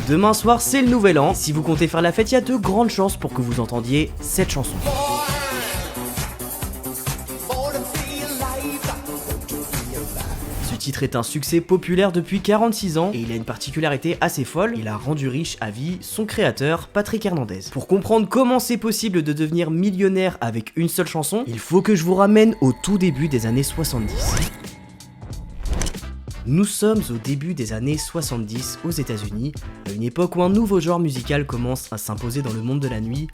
Demain soir, c'est le nouvel an. Si vous comptez faire la fête, il y a de grandes chances pour que vous entendiez cette chanson. Ce titre est un succès populaire depuis 46 ans et il a une particularité assez folle, il a rendu riche à vie son créateur, Patrick Hernandez. Pour comprendre comment c'est possible de devenir millionnaire avec une seule chanson, il faut que je vous ramène au tout début des années 70. Nous sommes au début des années 70 aux États-Unis, à une époque où un nouveau genre musical commence à s'imposer dans le monde de la nuit,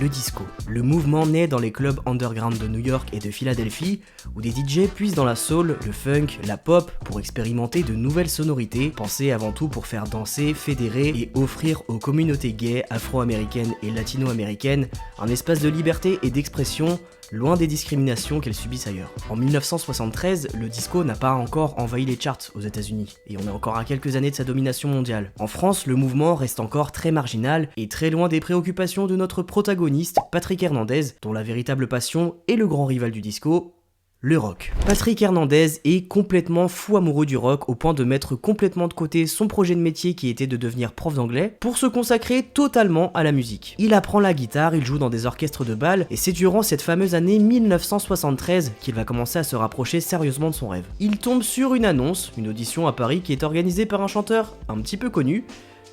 le disco. Le mouvement naît dans les clubs underground de New York et de Philadelphie, où des DJ puisent dans la soul, le funk, la pop pour expérimenter de nouvelles sonorités, pensées avant tout pour faire danser, fédérer et offrir aux communautés gays, afro-américaines et latino-américaines un espace de liberté et d'expression loin des discriminations qu'elles subissent ailleurs. En 1973, le disco n'a pas encore envahi les charts aux États-Unis, et on est encore à quelques années de sa domination mondiale. En France, le mouvement reste encore très marginal et très loin des préoccupations de notre protagoniste, Patrick Hernandez, dont la véritable passion est le grand rival du disco, le rock. Patrick Hernandez est complètement fou amoureux du rock au point de mettre complètement de côté son projet de métier qui était de devenir prof d'anglais pour se consacrer totalement à la musique. Il apprend la guitare, il joue dans des orchestres de bal et c'est durant cette fameuse année 1973 qu'il va commencer à se rapprocher sérieusement de son rêve. Il tombe sur une annonce, une audition à Paris qui est organisée par un chanteur un petit peu connu,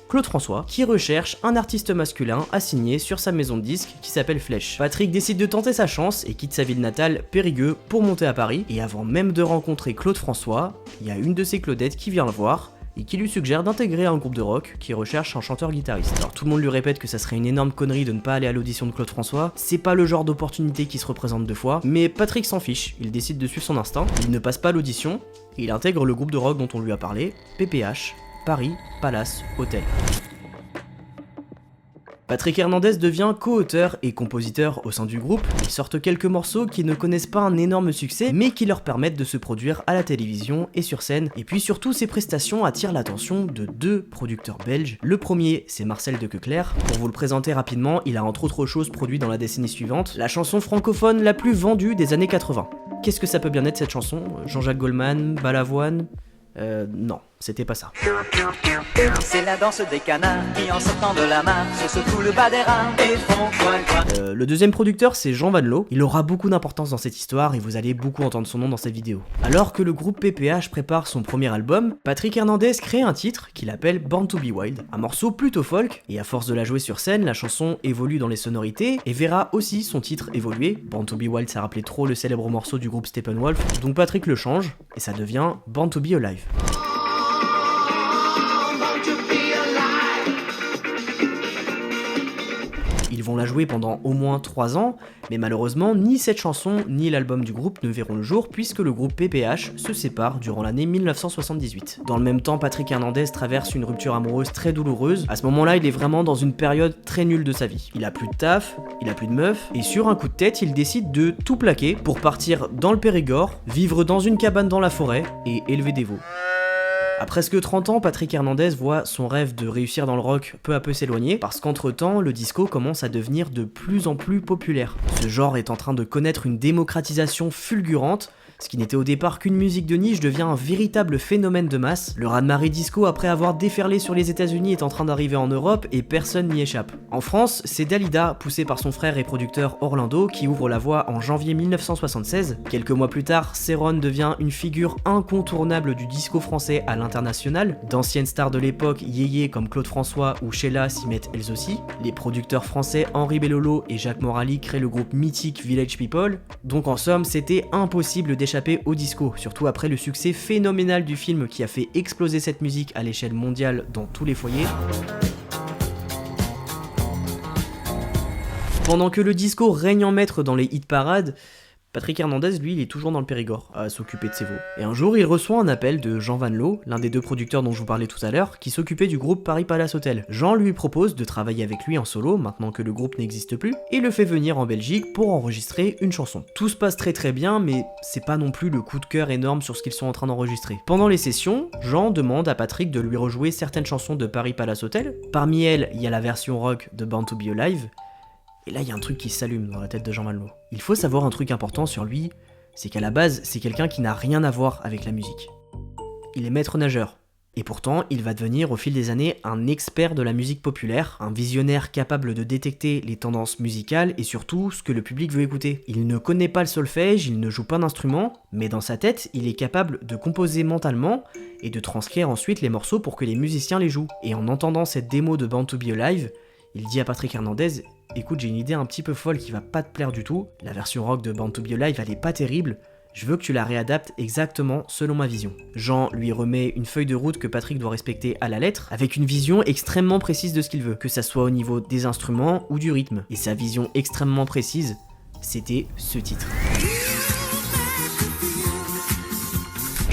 Claude François, qui recherche un artiste masculin à signer sur sa maison de disques qui s'appelle Flèche. Patrick décide de tenter sa chance et quitte sa ville natale, Périgueux, pour monter à Paris, et avant même de rencontrer Claude François, il y a une de ses Claudettes qui vient le voir, et qui lui suggère d'intégrer un groupe de rock qui recherche un chanteur-guitariste. Alors tout le monde lui répète que ça serait une énorme connerie de ne pas aller à l'audition de Claude François, c'est pas le genre d'opportunité qui se représente deux fois, mais Patrick s'en fiche, il décide de suivre son instinct, il ne passe pas l'audition, et il intègre le groupe de rock dont on lui a parlé, PPH, Paris Palace Hotel. Patrick Hernandez devient co-auteur et compositeur au sein du groupe, ils sortent quelques morceaux qui ne connaissent pas un énorme succès, mais qui leur permettent de se produire à la télévision et sur scène, et puis surtout ces prestations attirent l'attention de deux producteurs belges. Le premier, c'est Marcel de Keucler. Pour vous le présenter rapidement, il a entre autres choses produit dans la décennie suivante la chanson francophone la plus vendue des années 80. Qu'est-ce que ça peut bien être cette chanson? Jean-Jacques Goldman, Balavoine? Non, c'était pas ça. C'est la danse des canards qui en sortant de la mare se secouent le bas des reins et font coin coin. Le deuxième producteur c'est Jean Van Loo, il aura beaucoup d'importance dans cette histoire et vous allez beaucoup entendre son nom dans cette vidéo. Alors que le groupe PPH prépare son premier album, Patrick Hernandez crée un titre qu'il appelle Born to be Wild, un morceau plutôt folk, et à force de la jouer sur scène, la chanson évolue dans les sonorités et verra aussi son titre évoluer. Born to be Wild ça rappelait trop le célèbre morceau du groupe Steppenwolf, donc Patrick le change et ça devient Born to be Alive. Ils vont la jouer pendant au moins 3 ans, mais malheureusement, ni cette chanson ni l'album du groupe ne verront le jour puisque le groupe PPH se sépare durant l'année 1978. Dans le même temps, Patrick Hernandez traverse une rupture amoureuse très douloureuse. À ce moment-là, il est vraiment dans une période très nulle de sa vie. Il a plus de taf, il a plus de meuf, et sur un coup de tête, il décide de tout plaquer pour partir dans le Périgord, vivre dans une cabane dans la forêt et élever des veaux. À presque 30 ans, Patrick Hernandez voit son rêve de réussir dans le rock peu à peu s'éloigner, parce qu'entre-temps, le disco commence à devenir de plus en plus populaire. Ce genre est en train de connaître une démocratisation fulgurante, ce qui n'était au départ qu'une musique de niche devient un véritable phénomène de masse. Le raz-de-marée disco, après avoir déferlé sur les États-Unis, est en train d'arriver en Europe et personne n'y échappe. En France, c'est Dalida, poussé par son frère et producteur Orlando, qui ouvre la voie en janvier 1976. Quelques mois plus tard, Céron devient une figure incontournable du disco français à l'international. D'anciennes stars de l'époque, yéyé comme Claude François ou Sheila s'y mettent elles aussi. Les producteurs français Henri Bellolo et Jacques Morali créent le groupe mythique Village People. Donc en somme, c'était impossible d'échapper au disco, surtout après le succès phénoménal du film qui a fait exploser cette musique à l'échelle mondiale dans tous les foyers. Pendant que le disco règne en maître dans les hit parades, Patrick Hernandez, lui, il est toujours dans le Périgord, à s'occuper de ses veaux. Et un jour, il reçoit un appel de Jean Van Loo, l'un des deux producteurs dont je vous parlais tout à l'heure, qui s'occupait du groupe Paris Palace Hotel. Jean lui propose de travailler avec lui en solo, maintenant que le groupe n'existe plus, et le fait venir en Belgique pour enregistrer une chanson. Tout se passe très bien, mais c'est pas non plus le coup de cœur énorme sur ce qu'ils sont en train d'enregistrer. Pendant les sessions, Jean demande à Patrick de lui rejouer certaines chansons de Paris Palace Hotel. Parmi elles, il y a la version rock de Born to be Alive. Et là, il y a un truc qui s'allume dans la tête de Jean Van Loo. Il faut savoir un truc important sur lui, c'est qu'à la base, c'est quelqu'un qui n'a rien à voir avec la musique. Il est maître nageur. Et pourtant, il va devenir au fil des années un expert de la musique populaire, un visionnaire capable de détecter les tendances musicales et surtout ce que le public veut écouter. Il ne connaît pas le solfège, il ne joue pas d'instrument, mais dans sa tête, il est capable de composer mentalement et de transcrire ensuite les morceaux pour que les musiciens les jouent. Et en entendant cette démo de Born to Be Alive, il dit à Patrick Hernandez: écoute, j'ai une idée un petit peu folle qui va pas te plaire du tout, la version rock de Born to Be Alive elle est pas terrible, je veux que tu la réadaptes exactement selon ma vision. Jean lui remet une feuille de route que Patrick doit respecter à la lettre, avec une vision extrêmement précise de ce qu'il veut, que ça soit au niveau des instruments ou du rythme. Et sa vision extrêmement précise, c'était ce titre.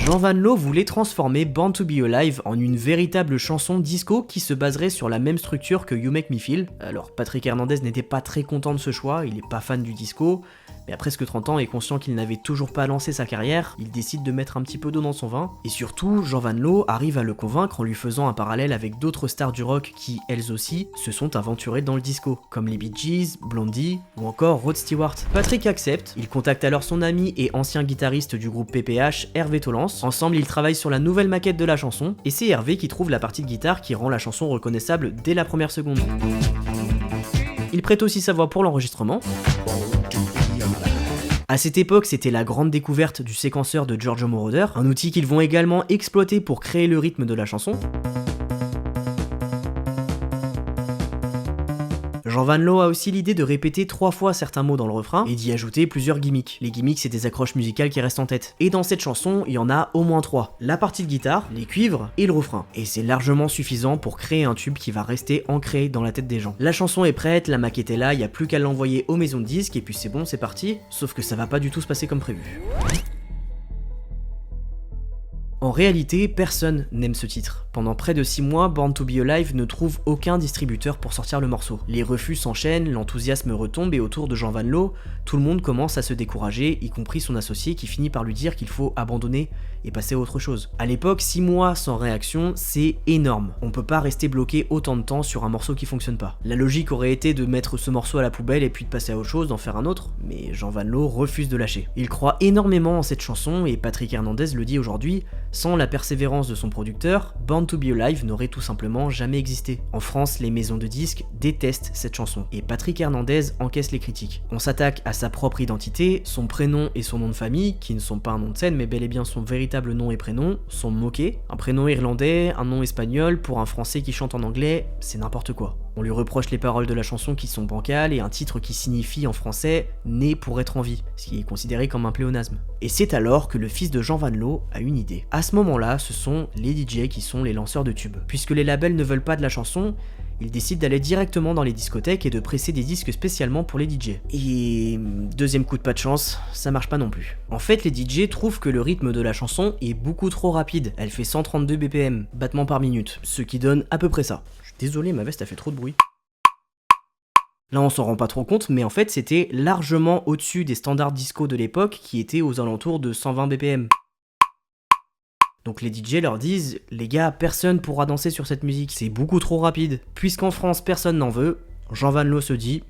Jean Van Loo voulait transformer Born to Be Alive en une véritable chanson disco qui se baserait sur la même structure que You Make Me Feel. Alors Patrick Hernandez n'était pas très content de ce choix, il est pas fan du disco, mais à presque 30 ans et conscient qu'il n'avait toujours pas lancé sa carrière, il décide de mettre un petit peu d'eau dans son vin. Et surtout, Jean Van Loo arrive à le convaincre en lui faisant un parallèle avec d'autres stars du rock qui, elles aussi, se sont aventurées dans le disco, comme les Bee Gees, Blondie ou encore Rod Stewart. Patrick accepte, il contacte alors son ami et ancien guitariste du groupe PPH, Hervé Tolance. Ensemble, ils travaillent sur la nouvelle maquette de la chanson, et c'est Hervé qui trouve la partie de guitare qui rend la chanson reconnaissable dès la première seconde. Il prête aussi sa voix pour l'enregistrement. À cette époque, c'était la grande découverte du séquenceur de Giorgio Moroder, un outil qu'ils vont également exploiter pour créer le rythme de la chanson. Jean Van Loo a aussi l'idée de répéter 3 fois certains mots dans le refrain et d'y ajouter plusieurs gimmicks. Les gimmicks, c'est des accroches musicales qui restent en tête. Et dans cette chanson, il y en a au moins 3. La partie de guitare, les cuivres et le refrain. Et c'est largement suffisant pour créer un tube qui va rester ancré dans la tête des gens. La chanson est prête, la maquette est là, il n'y a plus qu'à l'envoyer aux maisons de disques et puis c'est bon, c'est parti. Sauf que ça va pas du tout se passer comme prévu. En réalité, personne n'aime ce titre. Pendant près de 6 mois, Born to Be Alive ne trouve aucun distributeur pour sortir le morceau. Les refus s'enchaînent, l'enthousiasme retombe et autour de Jean Van Loo, tout le monde commence à se décourager, y compris son associé qui finit par lui dire qu'il faut abandonner et passer à autre chose. À l'époque, 6 mois sans réaction, c'est énorme. On peut pas rester bloqué autant de temps sur un morceau qui fonctionne pas. La logique aurait été de mettre ce morceau à la poubelle et puis de passer à autre chose, d'en faire un autre, mais Jean Van Loo refuse de lâcher. Il croit énormément en cette chanson et Patrick Hernandez le dit aujourd'hui, sans la persévérance de son producteur, Born to Be Alive n'aurait tout simplement jamais existé. En France, les maisons de disques détestent cette chanson, et Patrick Hernandez encaisse les critiques. On s'attaque à sa propre identité, son prénom et son nom de famille, qui ne sont pas un nom de scène mais bel et bien son véritable nom et prénom, sont moqués. Un prénom irlandais, un nom espagnol, pour un français qui chante en anglais, c'est n'importe quoi. On lui reproche les paroles de la chanson qui sont bancales et un titre qui signifie en français « né pour être en vie », ce qui est considéré comme un pléonasme. Et c'est alors que le fils de Jean Van Loo a une idée. À ce moment-là, ce sont les DJ qui sont les lanceurs de tubes. Puisque les labels ne veulent pas de la chanson, ils décident d'aller directement dans les discothèques et de presser des disques spécialement pour les DJ. Et deuxième coup de pas de chance, ça marche pas non plus. En fait, les DJ trouvent que le rythme de la chanson est beaucoup trop rapide. Elle fait 132 BPM, battements par minute, ce qui donne à peu près ça. Désolé, ma veste a fait trop de bruit. Là on s'en rend pas trop compte, mais en fait c'était largement au-dessus des standards disco de l'époque qui étaient aux alentours de 120 BPM. Donc les DJ leur disent, les gars, personne pourra danser sur cette musique, c'est beaucoup trop rapide. Puisqu'en France personne n'en veut, Jean Van Loo se dit,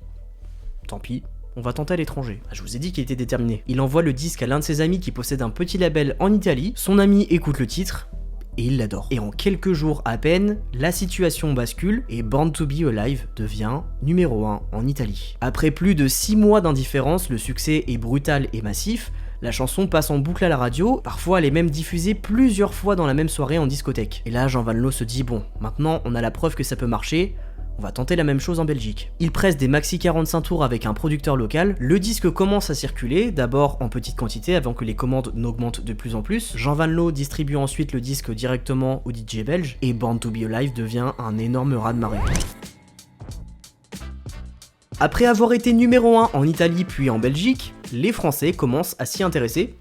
tant pis, on va tenter à l'étranger. Je vous ai dit qu'il était déterminé. Il envoie le disque à l'un de ses amis qui possède un petit label en Italie, son ami écoute le titre, et il l'adore. Et en quelques jours à peine, la situation bascule et Born to Be Alive devient numéro 1 en Italie. Après plus de 6 mois d'indifférence, le succès est brutal et massif. La chanson passe en boucle à la radio, parfois elle est même diffusée plusieurs fois dans la même soirée en discothèque. Et là, Jean Van Loo se dit, bon, maintenant on a la preuve que ça peut marcher, on va tenter la même chose en Belgique. Il presse des maxi 45 tours avec un producteur local, le disque commence à circuler, d'abord en petite quantité avant que les commandes n'augmentent de plus en plus. Jean Van Loo distribue ensuite le disque directement aux DJ belges, et Born to Be Alive devient un énorme raz-de-marée. Après avoir été numéro 1 en Italie puis en Belgique, les Français commencent à s'y intéresser,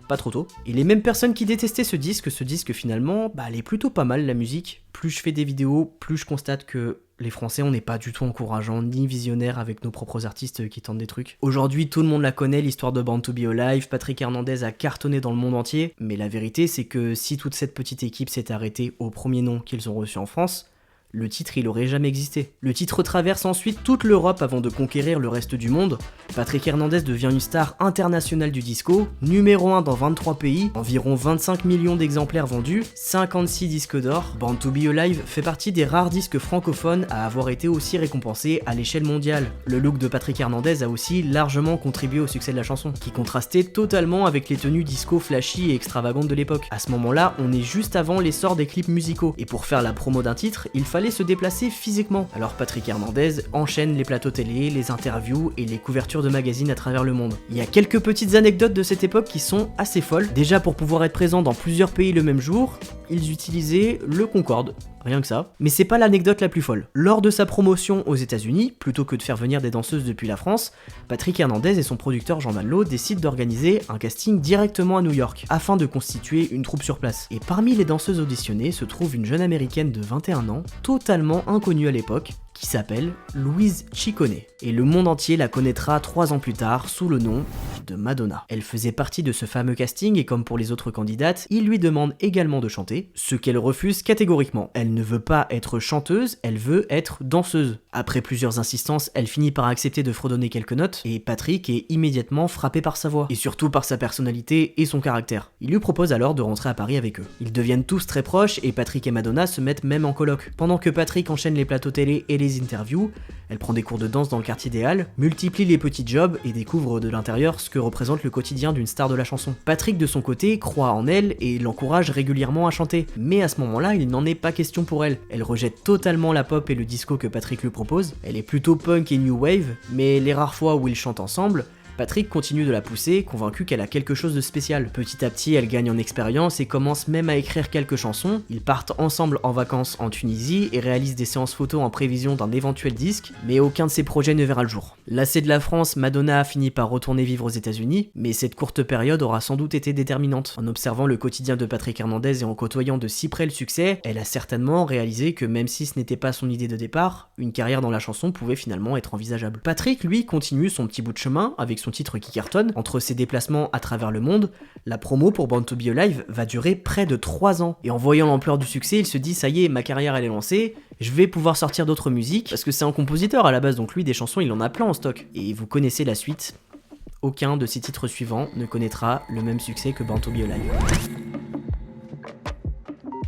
pas trop tôt. Et les mêmes personnes qui détestaient ce disque finalement, elle est plutôt pas mal la musique. Plus je fais des vidéos, plus je constate que les Français, on n'est pas du tout encourageants ni visionnaires avec nos propres artistes qui tentent des trucs. Aujourd'hui, tout le monde la connaît, l'histoire de Born to Be Alive, Patrick Hernandez a cartonné dans le monde entier, mais la vérité c'est que si toute cette petite équipe s'est arrêtée au premier nom qu'ils ont reçu en France, le titre il aurait jamais existé. Le titre traverse ensuite toute l'Europe avant de conquérir le reste du monde. Patrick Hernandez devient une star internationale du disco, numéro 1 dans 23 pays, environ 25 millions d'exemplaires vendus, 56 disques d'or. Born to Be Alive fait partie des rares disques francophones à avoir été aussi récompensés à l'échelle mondiale. Le look de Patrick Hernandez a aussi largement contribué au succès de la chanson, qui contrastait totalement avec les tenues disco flashy et extravagantes de l'époque. À ce moment-là, on est juste avant l'essor des clips musicaux, et pour faire la promo d'un titre, il fallait se déplacer physiquement. Alors Patrick Hernandez enchaîne les plateaux télé, les interviews et les couvertures de magazines à travers le monde. Il y a quelques petites anecdotes de cette époque qui sont assez folles. Déjà, pour pouvoir être présent dans plusieurs pays le même jour, ils utilisaient le Concorde. Rien que ça. Mais c'est pas l'anecdote la plus folle. Lors de sa promotion aux États-Unis, plutôt que de faire venir des danseuses depuis la France, Patrick Hernandez et son producteur Jean Mallot décident d'organiser un casting directement à New York, afin de constituer une troupe sur place. Et parmi les danseuses auditionnées se trouve une jeune américaine de 21 ans, totalement inconnue à l'époque, qui s'appelle Louise Ciccone. Et le monde entier la connaîtra 3 ans plus tard sous le nom de Madonna. Elle faisait partie de ce fameux casting et comme pour les autres candidates, il lui demande également de chanter, ce qu'elle refuse catégoriquement. Elle ne veut pas être chanteuse, elle veut être danseuse. Après plusieurs insistances, elle finit par accepter de fredonner quelques notes et Patrick est immédiatement frappé par sa voix et surtout par sa personnalité et son caractère. Il lui propose alors de rentrer à Paris avec eux. Ils deviennent tous très proches et Patrick et Madonna se mettent même en coloc. Pendant que Patrick enchaîne les plateaux télé et les interviews, elle prend des cours de danse dans le quartier des Halles, multiplie les petits jobs et découvre de l'intérieur ce que représente le quotidien d'une star de la chanson. Patrick de son côté croit en elle et l'encourage régulièrement à chanter, mais à ce moment-là il n'en est pas question pour elle. Elle rejette totalement la pop et le disco que Patrick lui propose, elle est plutôt punk et new wave, mais les rares fois où ils chantent ensemble, Patrick continue de la pousser, convaincu qu'elle a quelque chose de spécial. Petit à petit, elle gagne en expérience et commence même à écrire quelques chansons. Ils partent ensemble en vacances en Tunisie et réalisent des séances photos en prévision d'un éventuel disque, mais aucun de ces projets ne verra le jour. Lassée de la France, Madonna a fini par retourner vivre aux États-Unis, mais cette courte période aura sans doute été déterminante. En observant le quotidien de Patrick Hernandez et en côtoyant de si près le succès, elle a certainement réalisé que même si ce n'était pas son idée de départ, une carrière dans la chanson pouvait finalement être envisageable. Patrick, lui, continue son petit bout de chemin avec son titre qui cartonne. Entre ses déplacements à travers le monde, la promo pour Born to Be Alive va durer près de 3 ans. Et en voyant l'ampleur du succès, il se dit ça y est, ma carrière elle est lancée, je vais pouvoir sortir d'autres musiques, parce que c'est un compositeur à la base, donc lui des chansons il en a plein en stock. Et vous connaissez la suite, aucun de ses titres suivants ne connaîtra le même succès que Born to Be Alive.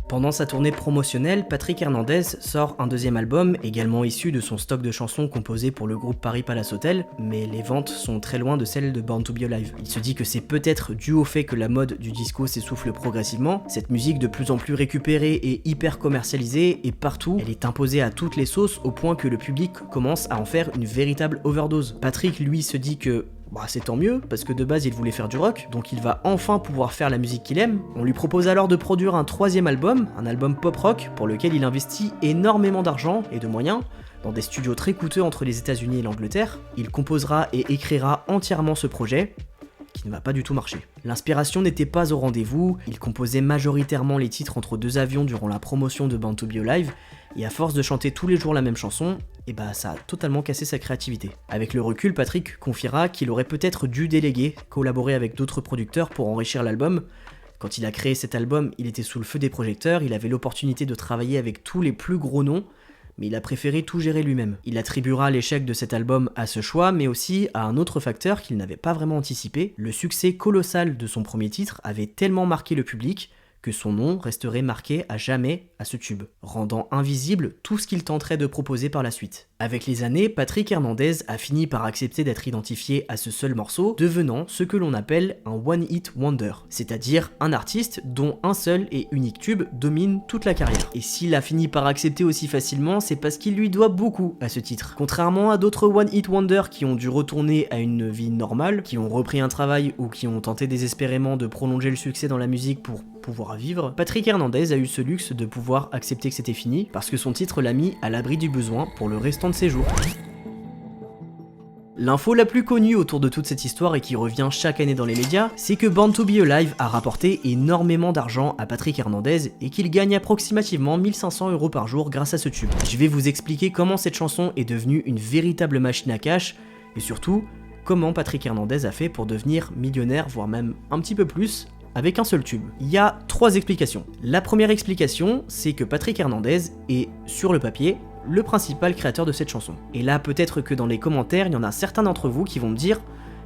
Pendant sa tournée promotionnelle, Patrick Hernandez sort un deuxième album, également issu de son stock de chansons composé pour le groupe Paris Palace Hotel, mais les ventes sont très loin de celles de Born to Be Alive. Il se dit que c'est peut-être dû au fait que la mode du disco s'essouffle progressivement, cette musique de plus en plus récupérée et hyper commercialisée, et partout, elle est imposée à toutes les sauces au point que le public commence à en faire une véritable overdose. Patrick, lui, se dit que c'est tant mieux, parce que de base il voulait faire du rock, donc il va enfin pouvoir faire la musique qu'il aime. On lui propose alors de produire un 3e album, un album pop-rock, pour lequel il investit énormément d'argent et de moyens, dans des studios très coûteux entre les États-Unis et l'Angleterre. Il composera et écrira entièrement ce projet, qui ne va pas du tout marcher. L'inspiration n'était pas au rendez-vous, il composait majoritairement les titres entre 2 avions durant la promotion de Born to Be Alive, et à force de chanter tous les jours la même chanson, ça a totalement cassé sa créativité. Avec le recul, Patrick confiera qu'il aurait peut-être dû déléguer, collaborer avec d'autres producteurs pour enrichir l'album. Quand il a créé cet album, il était sous le feu des projecteurs, il avait l'opportunité de travailler avec tous les plus gros noms, mais il a préféré tout gérer lui-même. Il attribuera l'échec de cet album à ce choix, mais aussi à un autre facteur qu'il n'avait pas vraiment anticipé. Le succès colossal de son premier titre avait tellement marqué le public que son nom resterait marqué à jamais à ce tube, rendant invisible tout ce qu'il tenterait de proposer par la suite. Avec les années, Patrick Hernandez a fini par accepter d'être identifié à ce seul morceau, devenant ce que l'on appelle un One Hit Wonder, c'est-à-dire un artiste dont un seul et unique tube domine toute la carrière. Et s'il a fini par accepter aussi facilement, c'est parce qu'il lui doit beaucoup à ce titre. Contrairement à d'autres One Hit Wonder qui ont dû retourner à une vie normale, qui ont repris un travail ou qui ont tenté désespérément de prolonger le succès dans la musique pour pouvoir vivre, Patrick Hernandez a eu ce luxe de pouvoir accepter que c'était fini, parce que son titre l'a mis à l'abri du besoin pour le restant de ses jours. L'info la plus connue autour de toute cette histoire et qui revient chaque année dans les médias, c'est que Born to Be Alive a rapporté énormément d'argent à Patrick Hernandez et qu'il gagne approximativement 1500 € par jour grâce à ce tube. Je vais vous expliquer comment cette chanson est devenue une véritable machine à cash et surtout, comment Patrick Hernandez a fait pour devenir millionnaire, voire même un petit peu plus, avec un seul tube. Il y a 3 explications. La première explication, c'est que Patrick Hernandez est, sur le papier, le principal créateur de cette chanson. Et là, peut-être que dans les commentaires, il y en a certains d'entre vous qui vont me dire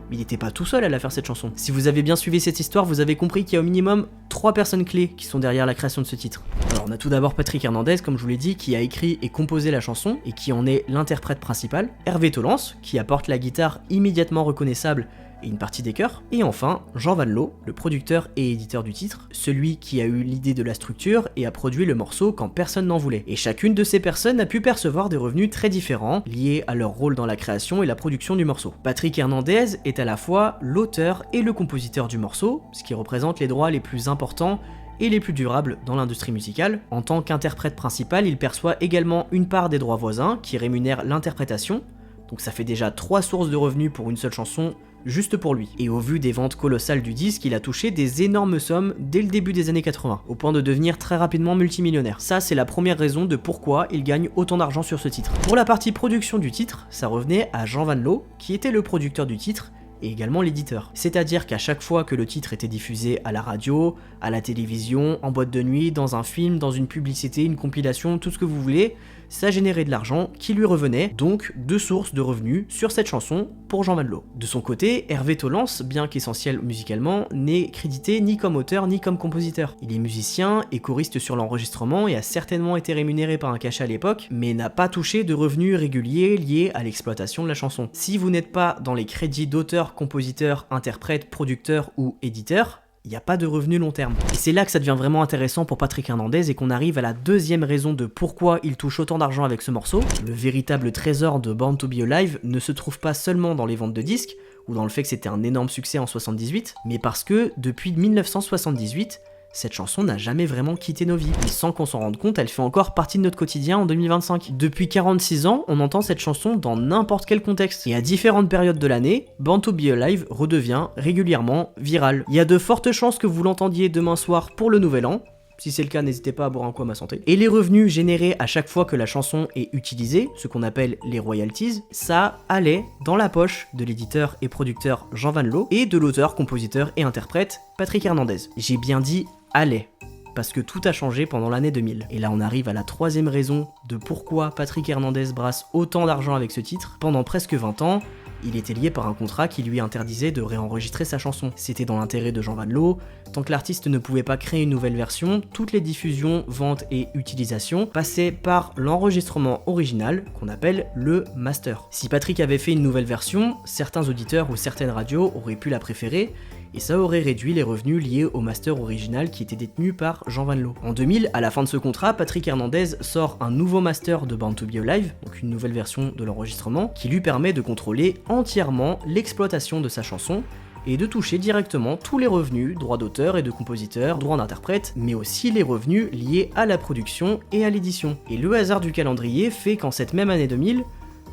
mais il n'était pas tout seul à la faire cette chanson. Si vous avez bien suivi cette histoire, vous avez compris qu'il y a au minimum 3 personnes clés qui sont derrière la création de ce titre. Alors on a tout d'abord Patrick Hernandez, comme je vous l'ai dit, qui a écrit et composé la chanson et qui en est l'interprète principal. Hervé Tolance, qui apporte la guitare immédiatement reconnaissable et une partie des chœurs. Et enfin, Jean Van Loo, le producteur et éditeur du titre, celui qui a eu l'idée de la structure et a produit le morceau quand personne n'en voulait. Et chacune de ces personnes a pu percevoir des revenus très différents liés à leur rôle dans la création et la production du morceau. Patrick Hernandez est à la fois l'auteur et le compositeur du morceau, ce qui représente les droits les plus importants et les plus durables dans l'industrie musicale. En tant qu'interprète principal, il perçoit également une part des droits voisins qui rémunèrent l'interprétation, donc ça fait déjà 3 sources de revenus pour une seule chanson, juste pour lui. Et au vu des ventes colossales du disque, il a touché des énormes sommes dès le début des années 80, au point de devenir très rapidement multimillionnaire. Ça, c'est la première raison de pourquoi il gagne autant d'argent sur ce titre. Pour la partie production du titre, ça revenait à Jean Van Loo, qui était le producteur du titre, et également l'éditeur. C'est-à-dire qu'à chaque fois que le titre était diffusé à la radio, à la télévision, en boîte de nuit, dans un film, dans une publicité, une compilation, tout ce que vous voulez, ça générait de l'argent qui lui revenait, donc 2 sources de revenus sur cette chanson pour Jean Van Loo. De son côté, Hervé Tolance, bien qu'essentiel musicalement, n'est crédité ni comme auteur ni comme compositeur. Il est musicien et choriste sur l'enregistrement et a certainement été rémunéré par un cachet à l'époque, mais n'a pas touché de revenus réguliers liés à l'exploitation de la chanson. Si vous n'êtes pas dans les crédits d'auteur, compositeur, interprète, producteur ou éditeur, il n'y a pas de revenus long terme. Et c'est là que ça devient vraiment intéressant pour Patrick Hernandez et qu'on arrive à la deuxième raison de pourquoi il touche autant d'argent avec ce morceau. Le véritable trésor de Born to Be Alive ne se trouve pas seulement dans les ventes de disques, ou dans le fait que c'était un énorme succès en 78, mais parce que depuis 1978, cette chanson n'a jamais vraiment quitté nos vies. Et sans qu'on s'en rende compte, elle fait encore partie de notre quotidien en 2025. Depuis 46 ans, on entend cette chanson dans n'importe quel contexte. Et à différentes périodes de l'année, Born to Be Alive redevient régulièrement viral. Il y a de fortes chances que vous l'entendiez demain soir pour le nouvel an. Si c'est le cas, n'hésitez pas à boire un coup à ma santé. Et les revenus générés à chaque fois que la chanson est utilisée, ce qu'on appelle les royalties, ça allait dans la poche de l'éditeur et producteur Jean Van Loo et de l'auteur, compositeur et interprète Patrick Hernandez. J'ai bien dit allait, parce que tout a changé pendant l'année 2000. Et là on arrive à la 3e raison de pourquoi Patrick Hernandez brasse autant d'argent avec ce titre. Pendant presque 20 ans, il était lié par un contrat qui lui interdisait de réenregistrer sa chanson. C'était dans l'intérêt de Jean Van Loo. Tant que l'artiste ne pouvait pas créer une nouvelle version, toutes les diffusions, ventes et utilisations passaient par l'enregistrement original qu'on appelle le master. Si Patrick avait fait une nouvelle version, certains auditeurs ou certaines radios auraient pu la préférer et ça aurait réduit les revenus liés au master original qui était détenu par Jean Van Loo. En 2000, à la fin de ce contrat, Patrick Hernandez sort un nouveau master de Born to Be Alive, donc une nouvelle version de l'enregistrement, qui lui permet de contrôler entièrement l'exploitation de sa chanson et de toucher directement tous les revenus, droits d'auteur et de compositeur, droits d'interprète, mais aussi les revenus liés à la production et à l'édition. Et le hasard du calendrier fait qu'en cette même année 2000,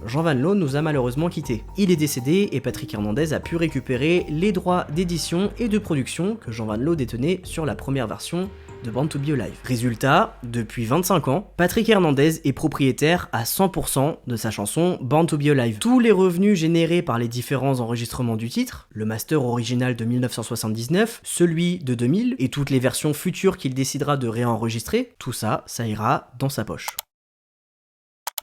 Jean Van Loo nous a malheureusement quittés. Il est décédé et Patrick Hernandez a pu récupérer les droits d'édition et de production que Jean Van Loo détenait sur la première version de Born to Be Alive. Résultat, depuis 25 ans, Patrick Hernandez est propriétaire à 100% de sa chanson Born to Be Alive. Tous les revenus générés par les différents enregistrements du titre, le master original de 1979, celui de 2000 et toutes les versions futures qu'il décidera de réenregistrer, tout ça, ça ira dans sa poche.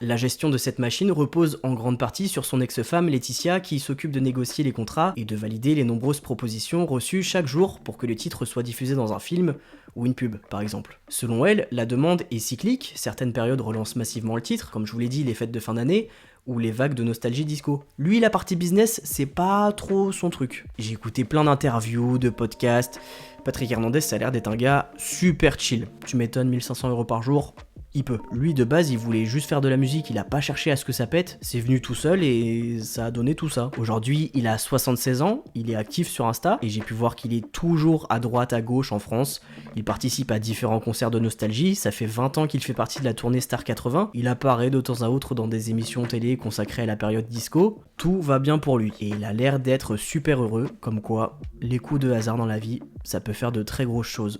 La gestion de cette machine repose en grande partie sur son ex-femme Laetitia qui s'occupe de négocier les contrats et de valider les nombreuses propositions reçues chaque jour pour que le titre soit diffusé dans un film ou une pub par exemple. Selon elle, la demande est cyclique, certaines périodes relancent massivement le titre, comme je vous l'ai dit, les fêtes de fin d'année, ou les vagues de nostalgie disco. Lui, la partie business, c'est pas trop son truc. J'ai écouté plein d'interviews, de podcasts. Patrick Hernandez, ça a l'air d'être un gars super chill. Tu m'étonnes, 1500 € par jour, il peut. Lui, de base, il voulait juste faire de la musique, il a pas cherché à ce que ça pète, c'est venu tout seul et ça a donné tout ça. Aujourd'hui, il a 76 ans, il est actif sur Insta, et j'ai pu voir qu'il est toujours à droite, à gauche en France. Il participe à différents concerts de nostalgie, ça fait 20 ans qu'il fait partie de la tournée Star 80, il apparaît de temps à autre dans des émissions télé consacrées à la période disco, tout va bien pour lui, et il a l'air d'être super heureux, comme quoi, les coups de hasard dans la vie, ça peut faire de très grosses choses.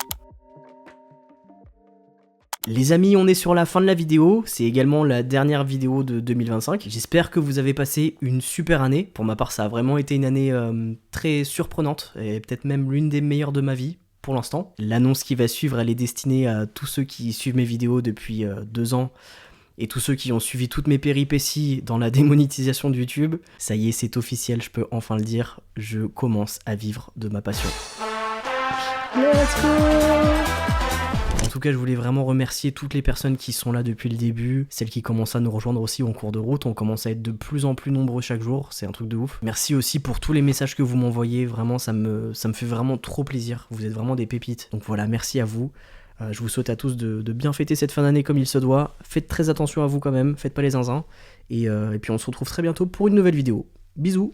Les amis, on est sur la fin de la vidéo, c'est également la dernière vidéo de 2025. J'espère que vous avez passé une super année. Pour ma part, ça a vraiment été une année très surprenante, et peut-être même l'une des meilleures de ma vie. pour l'instant. L'annonce qui va suivre, elle est destinée à tous ceux qui suivent mes vidéos depuis 2 ans et tous ceux qui ont suivi toutes mes péripéties dans la démonétisation de YouTube. Ça y est, c'est officiel, je peux enfin le dire, je commence à vivre de ma passion. Let's go! En tout cas, je voulais vraiment remercier toutes les personnes qui sont là depuis le début, celles qui commencent à nous rejoindre aussi en cours de route, on commence à être de plus en plus nombreux chaque jour, c'est un truc de ouf. Merci aussi pour tous les messages que vous m'envoyez, vraiment ça me fait vraiment trop plaisir, vous êtes vraiment des pépites. Donc voilà, merci à vous. Je vous souhaite à tous de bien fêter cette fin d'année comme il se doit, faites très attention à vous quand même, faites pas les zinzins, et puis on se retrouve très bientôt pour une nouvelle vidéo. Bisous!